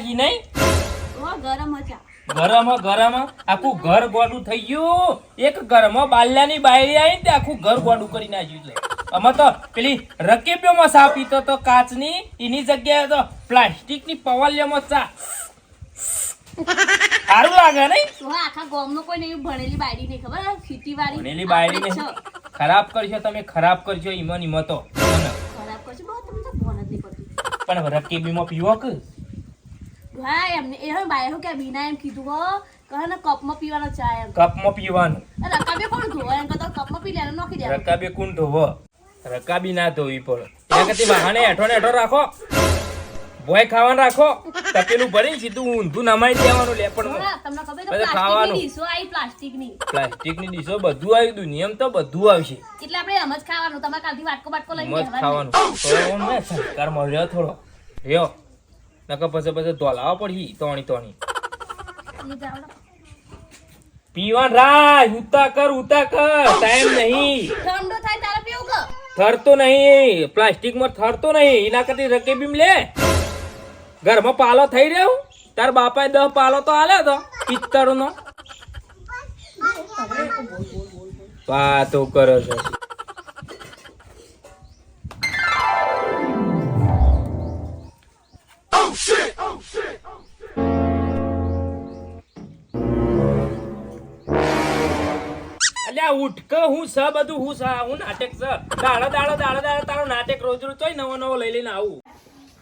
લાગી નહીં ગરમ આખું ઘર ગોડું થઈ ગયું. એક ઘરમાં બાલ્યાની બાયરી આવી તે આખું ઘર ગોડું કરી નાખ્યું છે. અમે તો પેલી રકેબીઓમાં ચા પીતો તો કાચની, એની જગ્યાએ તો પ્લાસ્ટિકની પવાલિયામાં ચા. સારું લાગે નહીં? આખા ગામનો કોઈ નહીં ભણેલી બાયડી નહીં ખબર સિટી વાળી ભણેલી બાયડી નહીં. ખરાબ કરશો તમે, ખરાબ કરશો ઈમન ઈમતો ખરાબ કરશો બહુ તમને તો ફોન જ નહીં કરતું. પણ રકેબીમાં પીવો કે હા એમને એ બાય કે બીના એમ કીધું હો કહે ને કપમાં પીવાનો ચા એમ. કપમાં પીવાનું. રકાબી કોણ ધોવે એમ કહેતો કપમાં પી લેવાનું નાખી દેવાનું. રકાબી કોણ ધોવો? રકાબી ના ધોવી પડે. એના કરતી બહાને હેઠો ને હેઠો રાખો, બોય ખાવાનું રાખો, તપેલું ભરી સીધું ઊંધું નમાઈ દેવાનું લેપડમાં. તમને ખબર છે પછી ખાવાનું. પ્લાસ્ટિકની ડીશો આવી પ્લાસ્ટિકની ડીશો બધું આવી દુનિયામાં તો બધું આવશે. એટલે આપણે એમ જ ખાવાનું. તમારે કાલથી વાટકો બાટકો લઈને મસ્ત ખાવાનું. થોડો મેં સંસ્કાર મળ્યો થોડો રહ્યો નકર પછી ધોલાવા પડી તોણી પીવાન રાજ. ઉતા કર ટાઈમ નહીં. ઠંડો થાય તારે પીવું કે થરતો નહીં, પ્લાસ્ટિકમાં થરતો નહીં. એના કરતી રકેબીમ લે. ઘરમાં પાલો થઈ રહ્યો. તાર બાપાએ 10 પાલો તો આલ્યો તો પિત્તળનો. વાતો કરો છો. અલ્યા ઉઠક હું સ બધું હું સા હું નાટક સ દાડો તારો નાટક રોજ ચોય નવો લઈ લઈને આવું.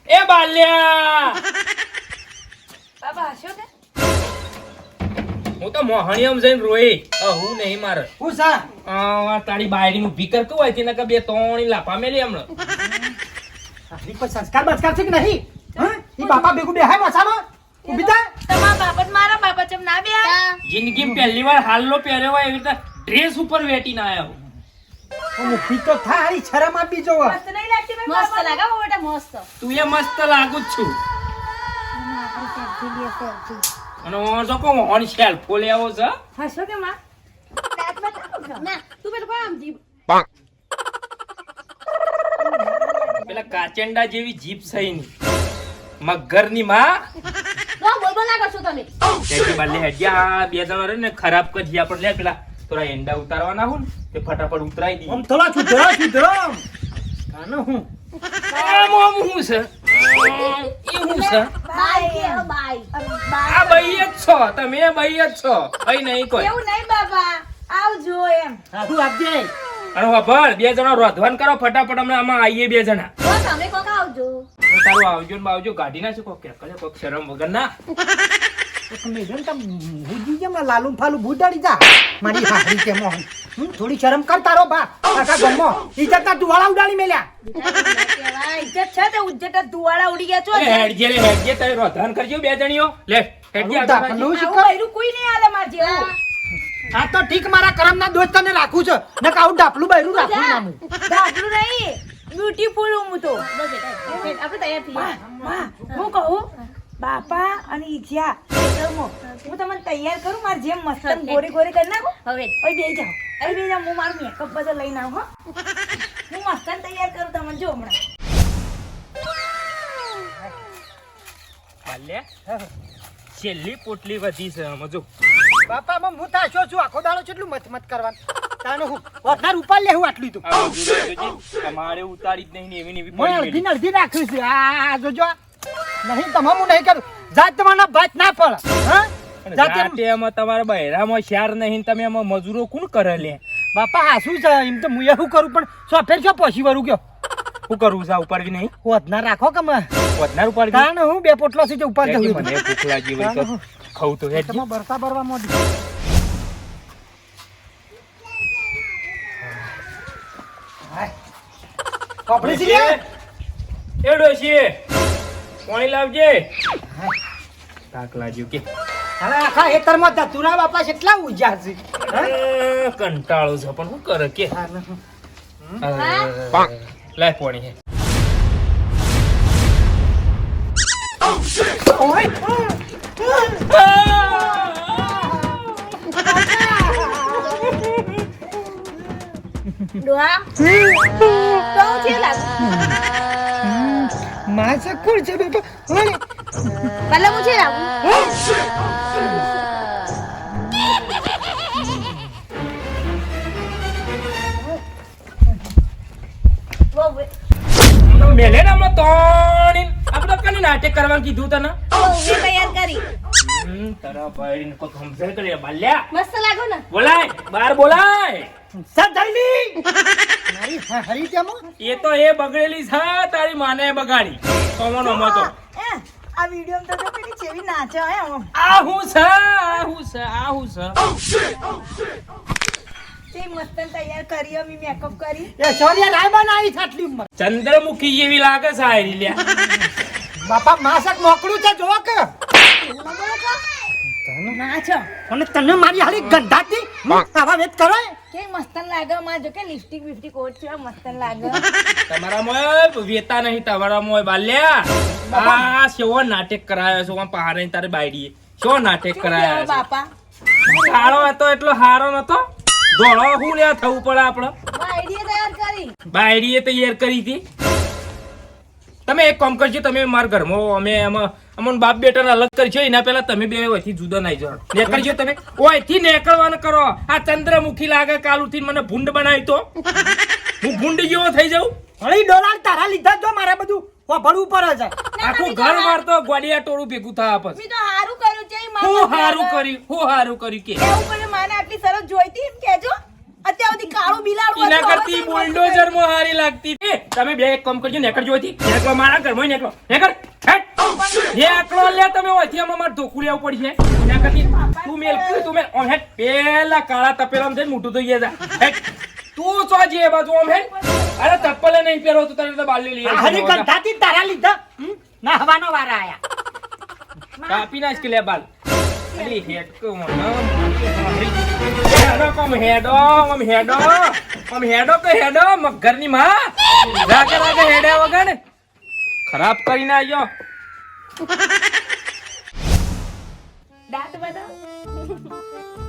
એ બાલ્યા બાબા હશો કે હું તો મોહણીયમ જઈને રોઈ. હું નહીં મારે હું સા તારી બાયડીનું ભીકર કેવું હોય તેના કે બે ત્રણ લાફા મેલી હમણાં. આની કોઈ સંસ્કાર બચકાર છે કે નહીં? હા ઈ બાપા ભેગું બેહાય મસામાં ઊભી થા. તમારા બાપત મારા બાપત ચમ ના બેહા. જિંદગી પહેલી વાર હાલનો પહેર્યો હોય એવી રીતે ડ્રેસ ઉપર વેટીને આવ્યો. ઊભી તો થા, હારી શરમ આપી જો. મસ્ત નહીં લાગતી ભાઈ? મસ્ત લાગે હો બેટા મસ્ત. તું એ મસ્ત લાગુ જ છું. અને જો કો ઓન શેલ્ફ લેવો છે. હશો કે માં ના તું પેલો કોમ જીવ પેલા કાચેંડા જેવી જીભ સહી ની મગરની માં તો બોલ ના કરશો તમે. તેજી બાલે હેડ્યા બે જણા રે ને ખરાબ કરી આપણે લે પેલા થોડા એંડા ઉતારવાના હું તે ફટાફટ ઉતરાઈ દી. આમ થોડા સુધરો કાનો હું આમ હું છે એ હું છે બાય કે બાય આ બઈ જ છો તમે, બઈ જ છો. બઈ નહીં કોઈ. એવું નહીં બાબા આવજો એમ. સારું આપજે. અને વાપર બે જણા રોધવાન કરો ફટાફટ. હમણાં આમાં આવીએ બે જણા. તો તમે કોક આવજો. હું તારું આવજો ને બાવજો ગાડી ના છે કોક કે કલે કોક શરમ વગર ના. તમે જો ને તમ હુજી જેમ લાલુ ફાલુ ભૂડાડી જા મારી હારી કે મોહન. થોડી શરમ કર તારો બા. આખા ગમો ઇજ્જતના દુવાળા ઉડાડી મેલ્યા. કેવાય ઇજ્જત છે તે ઉજ્જત દુવાળા ઉડી ગયા છો. હેડજે તારે રોધવાન કરજો બે જણીઓ. લે હેડજે આગળ દાખલું બાજુ. શીખો. આવું બૈરું કોઈ નહીં આલે માર જેવું. આ તો ઠીક મારા કરમના દોસ્તને રાખું છે ને કાઉ ડાપલું બૈરું રાખું નામું. દાખલું નહીં બ્યુટીફુલ હું તો આપણે તૈયાર થઈ હું કહું બાપા અને ઈચ્છા હું તમને તૈયાર કરું મારે જેમ મસ્ત ગોરે ગોરે કરી નાખું. હવે ઓય બેહી જાઓ હું મારું મેકઅપ બધું લઈને આવું હો. હું મસ્ત તૈયાર કરું તમને જો હમણાં. બાલે છેલ્લી પોટલી વધી છે આમાં જો. બાપા માં હું થાશો છું આખો દાડો કેટલું મત કરવાનું તાને હું વધારે ઉપાડ લે હું આટલું તો આ બાજુ જોજે. તમારે ઉતારી જ નહીં ને એવી ને એવી હું પડી અડધી ગયેલી. ને અડધી રાખું છું. આ જોજો નહીં તમામ હું નહીં કરું. જાત તમારા ભાત ના પડે. હા અને જાતે જાતે એમાં તમારા બહેરામાં શાર નહીં તમે એમાં મજૂરો કોણ કરે લે? બાપા આ શું છે એમ તો હું શું કરું પણ સોફેર છો પછી વરું ગયો શું કરવું છે ઉપાડવી નહીં? વધના રાખો કે મેં વધનાર ઉપાડવી? કારણ હું બે પોટલો છે જે ઉપાડ મને દઉં ભૂખ લાગી હોય તો ખાવું તો હેડ. તમે બરતા બરવા મોડી કપડી છે લે. એ ડોશી પાણી લાવજે. તાક લાગ્યું કે હવે આખા હેતરમાં ધતુરા બાપા કેટલા ઉજાર છે. કંટાળો છે પણ શું કરે કે લાય પાણી હે. ડોહા તો છે લાગ માસે કોણ છે બાપા ઓય એટલે હું છે આવું મેલે ને હમણાં તોડીને આપણે કને નાટક કરવાનું કીધું તને તૈયાર કરી તારા ભાઈ ને કોઈ સમજાય કરે બાલ્યા મસ્ત લાગો ને બોલાય બહાર બોલાય સદાઈની મારી હારી કેમ એ તો એ બગડેલી છે તારી માને બગાડી કોમનો મતો આ વિડીયો તો પેલી ચેવી નાચે હે આમ આ હું છે આ હું છે આ હું છે તે મસ્ત તૈયાર કરી અમે મેકઅપ કરી એ છોરિયા રાયબા આવી છે આટલી ઉંમર ચંદ્રમુખી જેવી લાગે છે આ લ્યા બાપા માસક મોકળું છે જો કે નાચો અને તને મારી હાલી ગંધાતી આવા વેત કરે કે મસ્ત લાગે માં જો કે લિપસ્ટિક બિસ્ટિક ઓટ છે મસ્ત લાગે તમારા મોય વેતા નહીં તમારા મોય બાલ્યા આ શેવો નાટક કરાયો છે આ પહાડે તારે બાયડીએ શો નાટક કરાયો છે બાપા કાળો હતો એટલો હારો નતો ધોળો હું લે થવું પડે આપણો આઈડિયા તૈયાર કરી બાયડીએ તૈયાર કરી હતી તમે એક કામ કરજો તમે મારા ઘરમાં અમે અમન બાપ બેટાને અલગ કરજો એના પહેલા તમે બે ઓયથી જુદા નહીં જાઓ નીકળજો તમે ઓયથી નીકળવાનું કરો આ ચંદ્રમુખી લાગે કાલુથી મને ભૂંડ બનાવી તો હું ભૂંડ જેવો થઈ જાઉં હળી ડોલાર તારા લીધા જો મારે બધું વાપરવું પડે છે આખું ઘર મારતો ગોડિયા ટોળું ભેગું થા પછી મી તો હારું કર્યું છે હું હારું કર્યું કે એવું કરે માને આટલી સરસ જોઈતી એમ કેજો અત્યાર સુધી કાળું બિલાડું એના કરતી બુલડોઝર માં હારી લાગતી હતી તમે બે એક કામ કરજો નેકળ જોઈતી નેકળો મારા ઘરમાં નેકળો નેકળ નેકળો લે તમે ઓથી હમણાં મારે ધોકું લેવું પડશે એના કરતી તું મેલ તું મેલ ઓમ હેટ પેલા કાળા તપેલામાં જઈને મોટું થઈ ગયા હેટ તું છો જે બાજુ ઓમ હેટ અરે તપલે નહીં પહેરો તો તને તો બાલી લઈ હારી ગંધાતી તારા લીધા ના હવાનો વારા આયા કાપી નાખ કે લે બાલ અલી હેટ કો હેડો મગરની માં રાગે હેડ્યા વગર ખરાબ કરીને આવ્યો દાંત બતાવ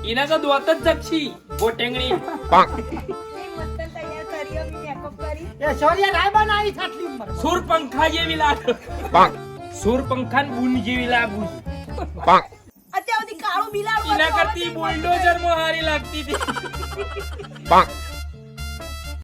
એના તો દોત જ જપછી ગોટેંગણી મસ્ત તૈયાર કરી અમે મેકઅપ કરી એ છોરિયા રાયબા આવી છે આટલી ઉંમર સુર પંખા જેવી લાગે સુર પંખા ને બુન જેવી લાગુ અત્યાર સુધી કાળું બિલાડું એના કરતી બુલડોઝર માં હારી લાગતી હતી